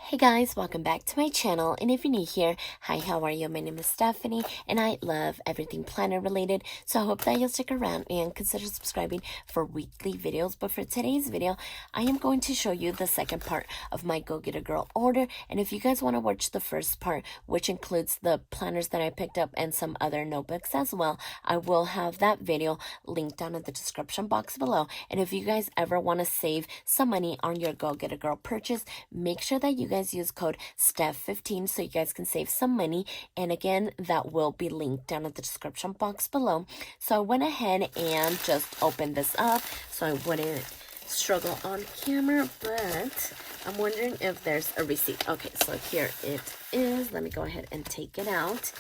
Hey guys, welcome back to my channel, and if you're new here, hi, how are you? My name is Stephany, and I love everything planner related, so I hope that you'll stick around and consider subscribing for weekly videos. But for today's video, I am going to show you the second part of my Go Get a Girl order, and if you guys want to watch the first part, which includes the planners that I picked up and some other notebooks as well, I will have that video linked down in the description box below. And if you guys ever want to save some money on your Go Get a Girl purchase, make sure that you guys use code STEPH15 so you guys can save some money, and again, that will be linked down in the description box below. So I went ahead and just opened this up so I wouldn't struggle on camera, but I'm wondering if there's a receipt. Okay, so here it is. Let me go ahead and take it out,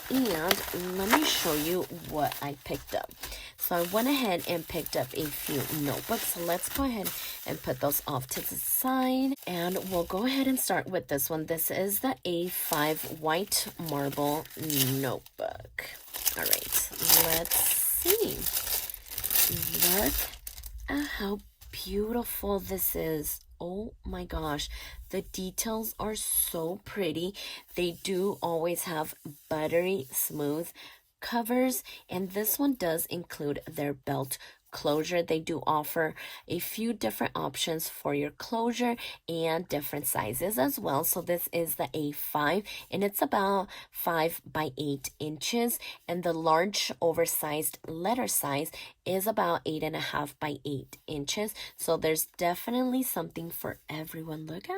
and let me show you what I picked up. So I went ahead and picked up a few notebooks. So let's go ahead and put those off to the side, and we'll go ahead and start with this one. This is the A5 white marble notebook. All right, let's see. Look at how beautiful this is. Oh my gosh, the details are so pretty. They do always have buttery smooth covers, and this one does include their belt closure. They do offer a few different options for your closure and different sizes as well. So this is the A5, and it's about 5 by 8 inches, and the large oversized letter size is about 8.5 by 8 inches. So there's definitely something for everyone. Look at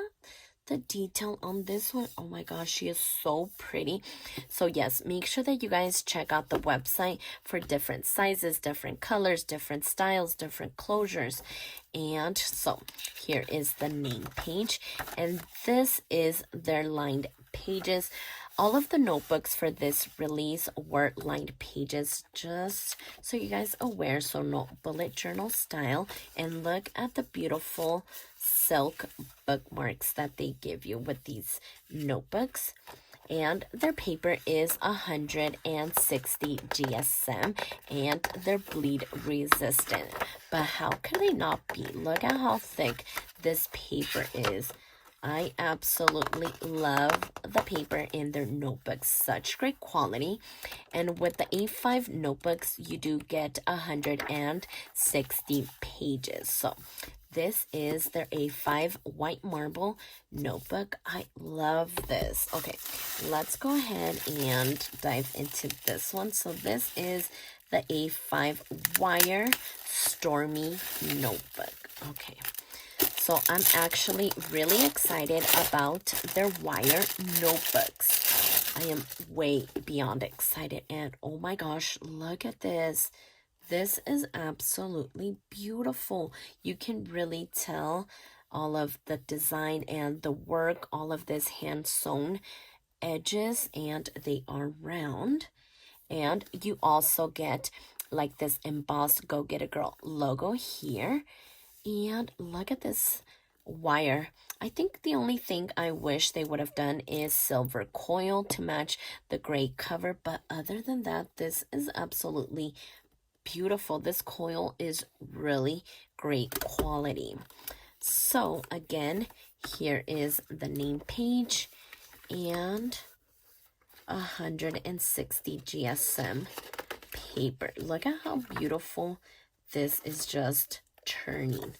the detail on this one. Oh my gosh, she is so pretty. So yes, make sure that you guys check out the website for different sizes, different colors, different styles, different closures. And so here is the name page, and this is their lined pages. All of the notebooks for this release were lined pages, just so you guys are aware. So no bullet journal style, and look at the beautiful silk bookmarks that they give you with these notebooks. And their paper is 160 GSM, and they're bleed resistant. But how can they not be? Look at how thick this paper is. I absolutely love the paper in their notebooks. Such great quality. And with the A5 notebooks, you do get 160 pages. So this is their A5 white marble notebook. I love this. Okay, let's go ahead and dive into this one. So this is the A5 wire stormy notebook. Okay. So I'm actually really excited about their wire notebooks. I am way beyond excited, and oh my gosh, look at this. This is absolutely beautiful. You can really tell all of the design and the work, all of this hand sewn edges, and they are round. And you also get like this embossed Go Get a Girl logo here. And look at this wire. I think the only thing I wish they would have done is silver coil to match the gray cover. But other than that, this is absolutely beautiful. This coil is really great quality. So again, here is the name page and 160 GSM paper. Look at how beautiful this is, just turning.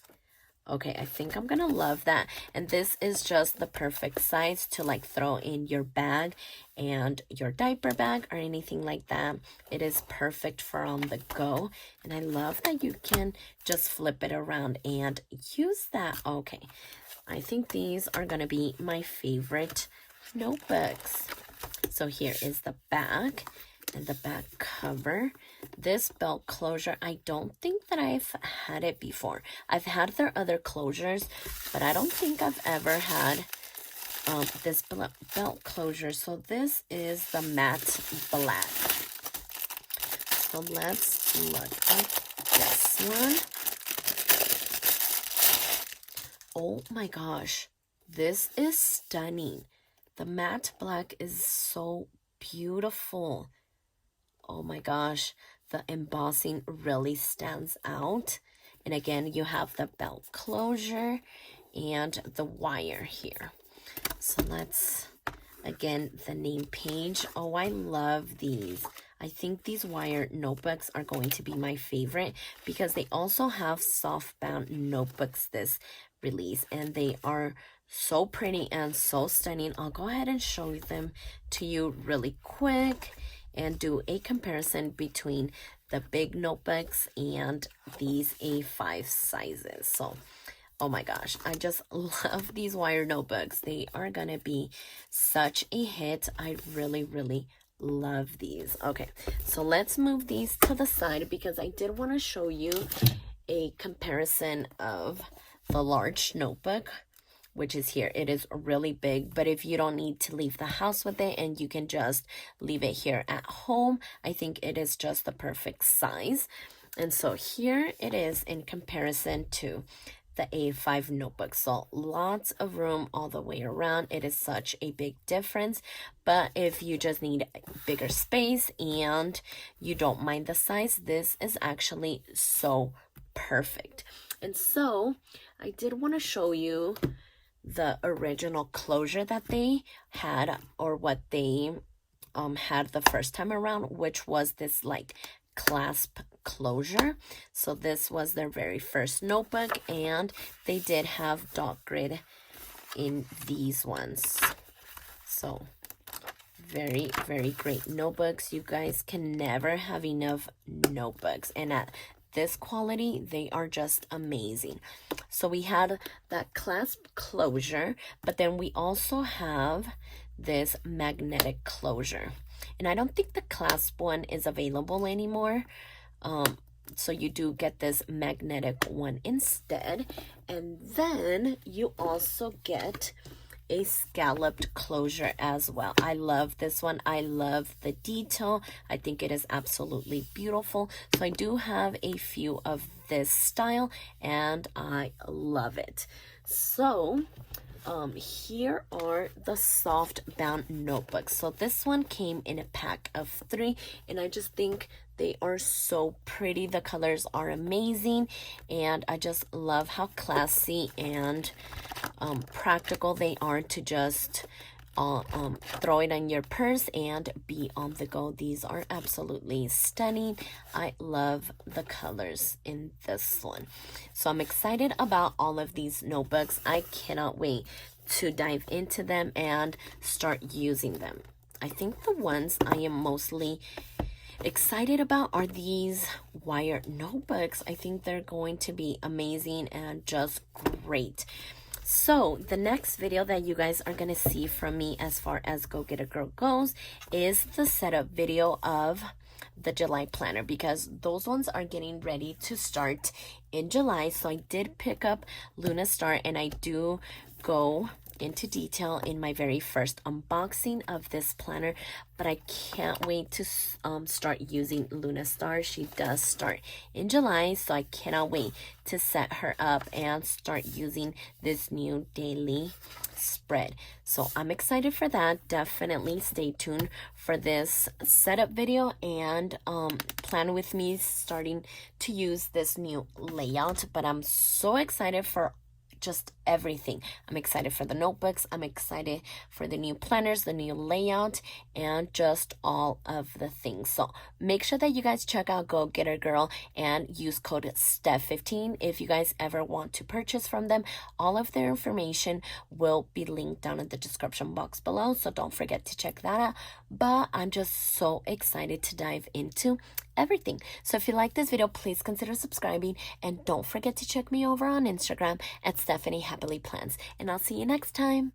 Okay, I think I'm gonna love that. And this is just the perfect size to like throw in your bag and your diaper bag or anything like that. It is perfect for on the go, and I love that you can just flip it around and use that. Okay, I think these are gonna be my favorite notebooks. So here is the back and the back cover. This belt closure, I don't think that I've had it before. I've had their other closures, but I don't think I've ever had this belt closure. So this is the matte black. So let's look at this one. Oh my gosh, this is stunning. The matte black is so beautiful. Oh my gosh, the embossing really stands out. And again, you have the belt closure and the wire here. So let's, again, the name page. Oh, I love these. I think these wire notebooks are going to be my favorite because they also have soft bound notebooks this release, and they are so pretty and so stunning. I'll go ahead and show them to you really quick and do a comparison between the big notebooks and these A5 sizes. So, oh my gosh, I just love these wire notebooks. They are gonna be such a hit. I really, really love these. Okay, so let's move these to the side because I did want to show you a comparison of the large notebook, which is here. It is really big, but if you don't need to leave the house with it and you can just leave it here at home, I think it is just the perfect size. And so here it is in comparison to the A5 notebook. So lots of room all the way around. It is such a big difference. But if you just need bigger space and you don't mind the size, this is actually so perfect. And so I did want to show you the original closure that they had, or what they had the first time around, which was this like clasp closure. So this was their very first notebook, and they did have dot grid in these ones. So very, very great notebooks. You guys can never have enough notebooks, and at this quality, they are just amazing. So we had that clasp closure, but then we also have this magnetic closure. And I don't think the clasp one is available anymore. So you do get this magnetic one instead. And then you also get a scalloped closure as well. I love this one. I love the detail. I think it is absolutely beautiful. So I do have a few of this style and I love it. So here are the soft bound notebooks. So this one came in a pack of 3, and I just think they are so pretty. The colors are amazing, and I just love how classy and practical they are to just throw it in your purse and be on the go. These are absolutely stunning. I love the colors in this one. So I'm excited about all of these notebooks. I cannot wait to dive into them and start using them. I think the ones I am mostly excited about are these wire notebooks. I think they're going to be amazing and just great. So the next video that you guys are going to see from me as far as Go Get a Girl goes is the setup video of the July planner, because those ones are getting ready to start in July. So I did pick up Luna Star, and I do go into detail in my very first unboxing of this planner, but I can't wait to start using Luna Star. She does start in July, so I cannot wait to set her up and start using this new daily spread. So I'm excited for that. Definitely stay tuned for this setup video and plan with me starting to use this new layout. But I'm so excited for just everything. I'm excited for the notebooks. I'm excited for the new planners, the new layout, and just all of the things. So make sure that you guys check out Go Get a Girl and use code STEPH15 if you guys ever want to purchase from them. All of their information will be linked down in the description box below, so don't forget to check that out. But I'm just so excited to dive into everything. So if you like this video, please consider subscribing, and don't forget to check me over on Instagram at stephanyhappilyplans, and I'll see you next time.